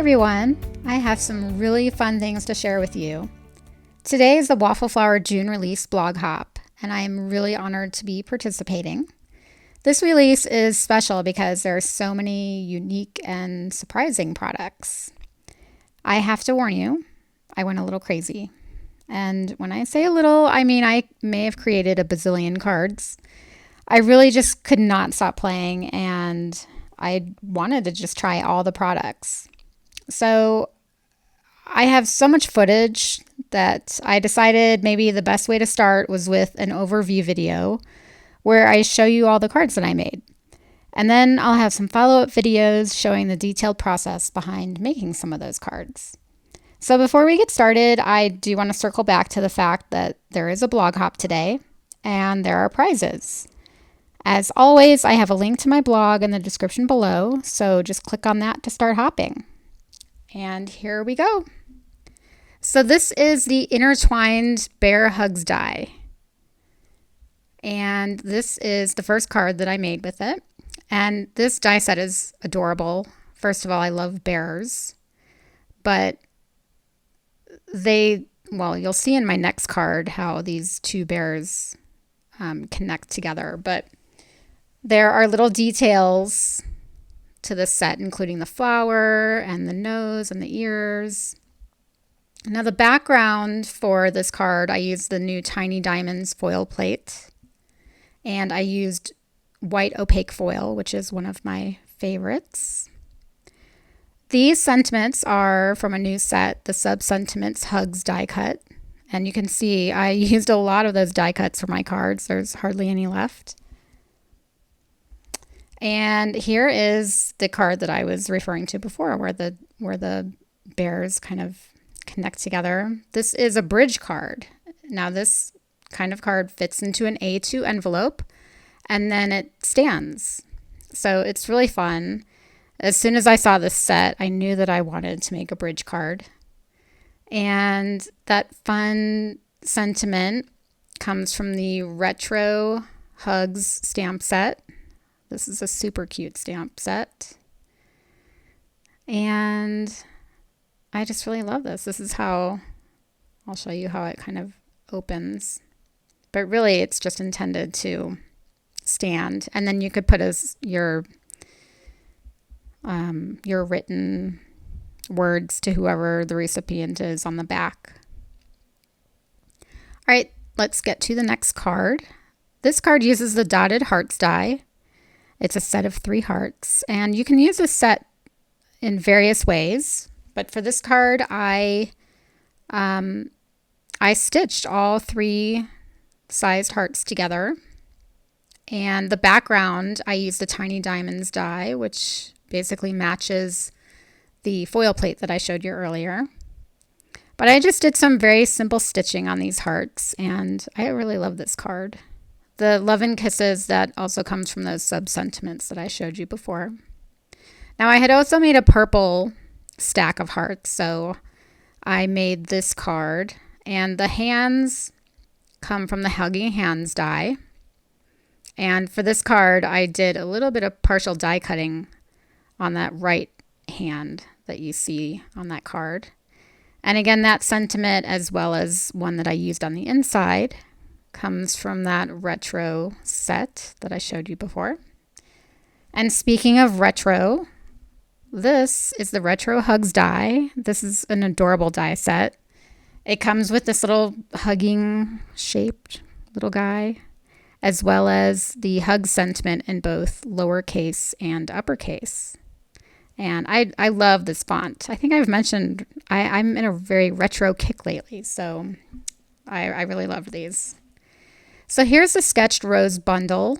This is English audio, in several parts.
everyone, I have some really fun things to share with you. Today is the Waffle Flower June release blog hop, and I am really honored to be participating. This release is special because there are so many unique and surprising products. I have to warn you, I went a little crazy. And when I say a little, I mean I may have created a bazillion cards. I really just could not stop playing, and I wanted to just try all the products. So I have so much footage that I decided maybe the best way to start was with an overview video where I show you all the cards that I made. And then I'll have some follow-up videos showing the detailed process behind making some of those cards. So before we get started, I do want to circle back to the fact that there is a blog hop today and there are prizes. As always, I have a link to my blog in the description below, so just click on that to start hopping. And here we go. So this is the Intertwined Bear Hugs die. And this is the first card that I made with it. And this die set is adorable. First of all, I love bears. But you'll see in my next card how these two bears connect together. But there are little details to this set, including the flower and the nose and the ears. Now the background for this card, I used the new Tiny Diamonds foil plate, and I used white opaque foil, which is one of my favorites. These sentiments are from a new set, the Sub Sentiments Hugs die cut, and you can see I used a lot of those die cuts for my cards. There's hardly any left. And here is the card that I was referring to before, where the bears kind of connect together. This is a bridge card. Now this kind of card fits into an A2 envelope, and then it stands. So it's really fun. As soon as I saw this set, I knew that I wanted to make a bridge card. And that fun sentiment comes from the Retro Hugs stamp set. This is a super cute stamp set. And I just really love this. This is how, I'll show you how it kind of opens. But really it's just intended to stand. And then you could put as your written words to whoever the recipient is on the back. All right, let's get to the next card. This card uses the Dotted Hearts die. It's a set of 3 hearts, and you can use this set in various ways. But for this card, I stitched all 3 sized hearts together. And the background, I used the Tiny Diamonds die, which basically matches the foil plate that I showed you earlier. But I just did some very simple stitching on these hearts, and I really love this card. The Love and Kisses, that also comes from those sub-sentiments that I showed you before. Now I had also made a purple stack of hearts, so I made this card. And the hands come from the Hugging Hands die. And for this card, I did a little bit of partial die cutting on that right hand that you see on that card. And again, that sentiment, as well as one that I used on the inside, comes from that retro set that I showed you before. And speaking of retro, this is the Retro Hugs die. This is an adorable die set. It comes with this little hugging shaped little guy, as well as the hug sentiment in both lowercase and uppercase. And I love this font. I think I've mentioned I'm in a very retro kick lately, so I really love these. So here's the Sketched Rose bundle.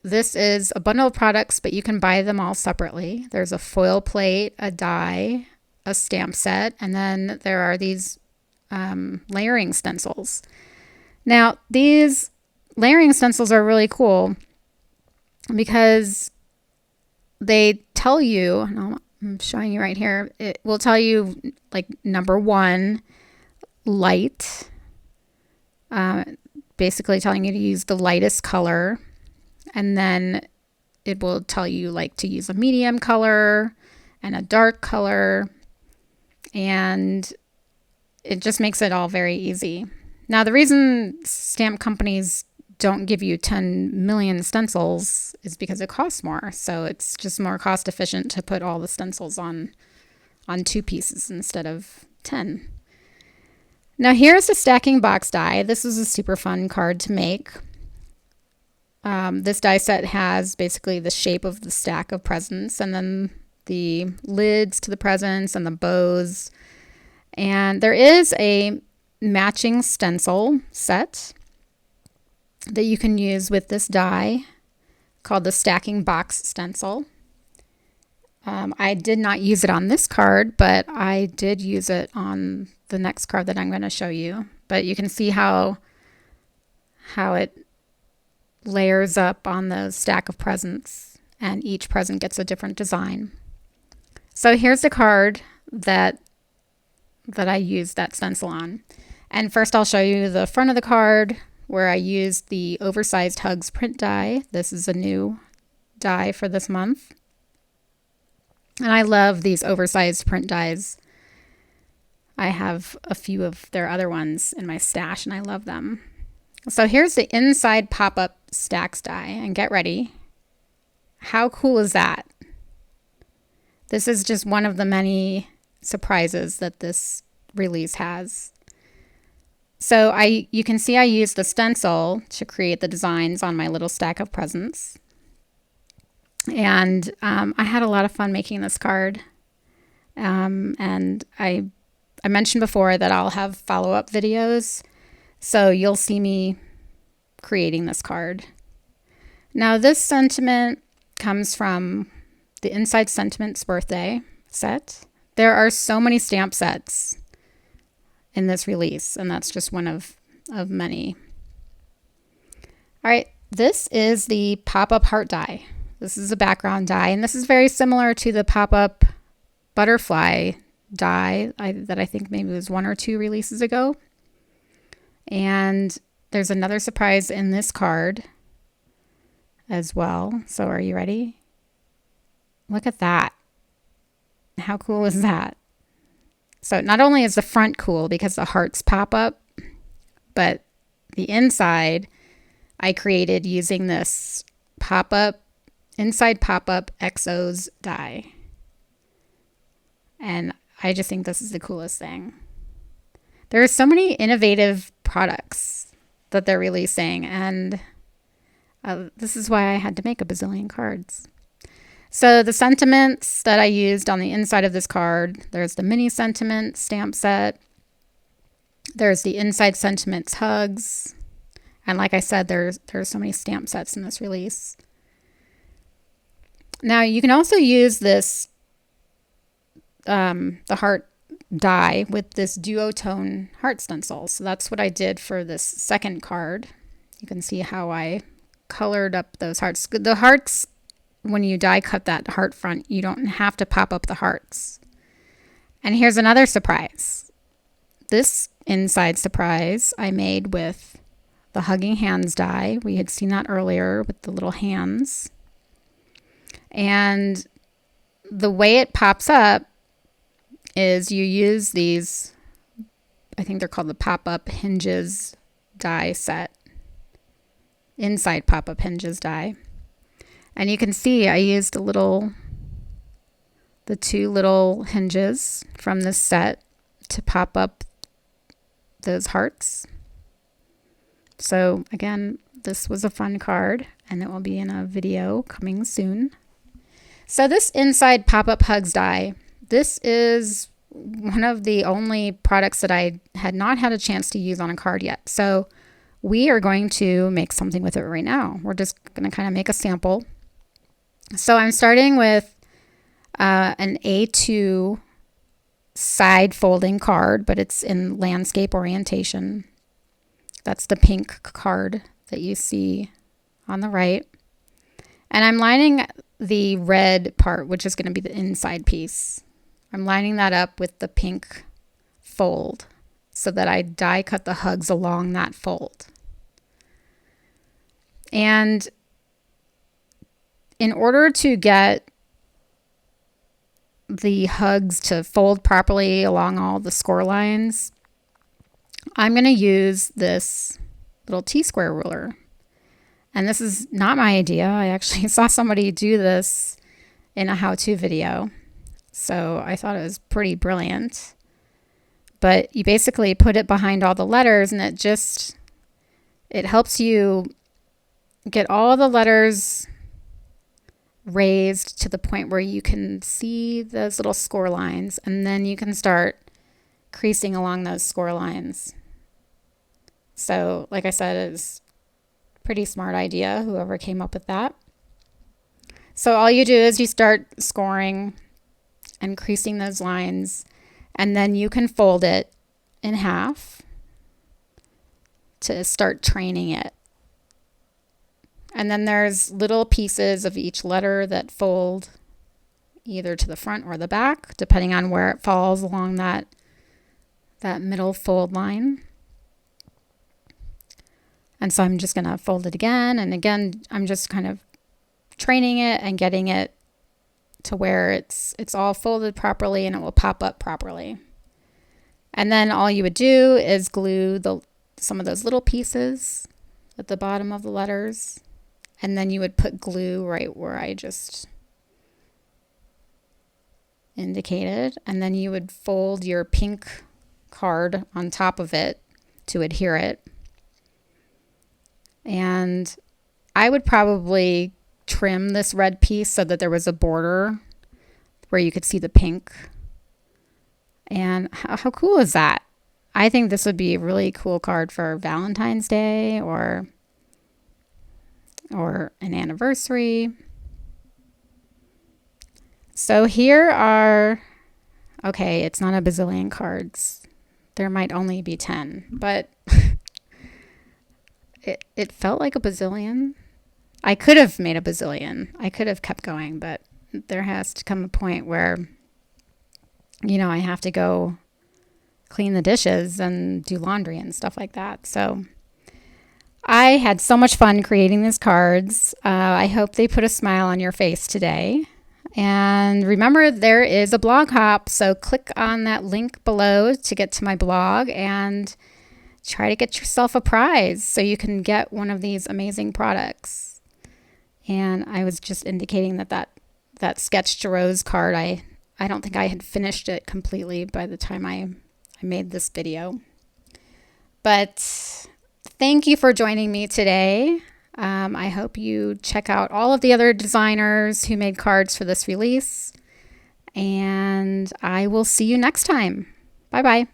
This is a bundle of products, but you can buy them all separately. There's a foil plate, a die, a stamp set, and then there are these layering stencils. Now, these layering stencils are really cool because they tell you, and I'm showing you right here, it will tell you like number 1, light, basically telling you to use the lightest color, and then it will tell you like to use a medium color, and a dark color, and it just makes it all very easy. Now, the reason stamp companies don't give you 10 million stencils is because it costs more. So it's just more cost efficient to put all the stencils on 2 pieces instead of 10. Now here's the stacking box die. This is a super fun card to make. This die set has basically the shape of the stack of presents, and then the lids to the presents and the bows. And there is a matching stencil set that you can use with this die called the stacking box stencil. I did not use it on this card, but I did use it on the next card that I'm going to show you. But you can see how it layers up on the stack of presents, and each present gets a different design. So here's the card that I used that stencil on. And first I'll show you the front of the card where I used the oversized hugs print die. This is a new die for this month. And I love these oversized print dies. I have a few of their other ones in my stash and I love them. So here's the inside pop-up stacks die, and get ready. How cool is that? This is just one of the many surprises that this release has. So you can see I used the stencil to create the designs on my little stack of presents. And I had a lot of fun making this card. And I mentioned before that I'll have follow-up videos, so you'll see me creating this card. Now this sentiment comes from the Inside Sentiments birthday set. There are so many stamp sets in this release, and that's just one of many. All right, this is the pop-up heart die. This is a background die, and this is very similar to the pop-up butterfly die that I think maybe was 1 or 2 releases ago. And there's another surprise in this card as well. So are you ready? Look at that. How cool is that? So not only is the front cool because the hearts pop up, but the inside I created using this inside pop-up XOs die. And I just think this is the coolest thing. There are so many innovative products that they're releasing, and this is why I had to make a bazillion cards. So the sentiments that I used on the inside of this card, there's the mini sentiment stamp set. There's the inside sentiments hugs. And like I said, there's so many stamp sets in this release. Now you can also use this, the heart die with this Duotone heart stencil. So that's what I did for this second card. You can see how I colored up those hearts. The hearts, when you die cut that heart front, you don't have to pop up the hearts. And here's another surprise. This inside surprise I made with the hugging hands die. We had seen that earlier with the little hands. And the way it pops up is you use these, I think they're called the pop-up hinges die set. Inside pop-up hinges die. And you can see I used the 2 little hinges from this set to pop up those hearts. So again, this was a fun card, and it will be in a video coming soon. So this inside pop-up hugs die, this is one of the only products that I had not had a chance to use on a card yet. So we are going to make something with it right now. We're just going to kind of make a sample. So I'm starting with an A2 side folding card, but it's in landscape orientation. That's the pink card that you see on the right. And I'm lining the red part, which is going to be the inside piece. I'm lining that up with the pink fold so that I die cut the hugs along that fold. And in order to get the hugs to fold properly along all the score lines, I'm going to use this little T-square ruler. And this is not my idea. I actually saw somebody do this in a how-to video. So I thought it was pretty brilliant. But you basically put it behind all the letters, and it helps you get all the letters raised to the point where you can see those little score lines, and then you can start creasing along those score lines. So, like I said, it's a pretty smart idea, whoever came up with that. So all you do is you start scoring and creasing those lines, and then you can fold it in half to start training it. And then there's little pieces of each letter that fold either to the front or the back, depending on where it falls along that middle fold line. And so I'm just going to fold it again. And again, I'm just kind of training it and getting it to where it's all folded properly and it will pop up properly. And then all you would do is glue some of those little pieces at the bottom of the letters. And then you would put glue right where I just indicated. And then you would fold your pink card on top of it to adhere it. And I would probably trim this red piece so that there was a border where you could see the pink. And how cool is that? I think this would be a really cool card for Valentine's Day or an anniversary. So here are, okay, it's not a bazillion cards. There might only be 10, but it felt like a bazillion. I could have made a bazillion. I could have kept going, but there has to come a point where, I have to go clean the dishes and do laundry and stuff like that. So I had so much fun creating these cards. I hope they put a smile on your face today. And remember, there is a blog hop, so click on that link below to get to my blog and try to get yourself a prize so you can get one of these amazing products. And I was just indicating that Sketch to Rose card, I don't think I had finished it completely by the time I made this video. But thank you for joining me today. I hope you check out all of the other designers who made cards for this release. And I will see you next time. Bye-bye.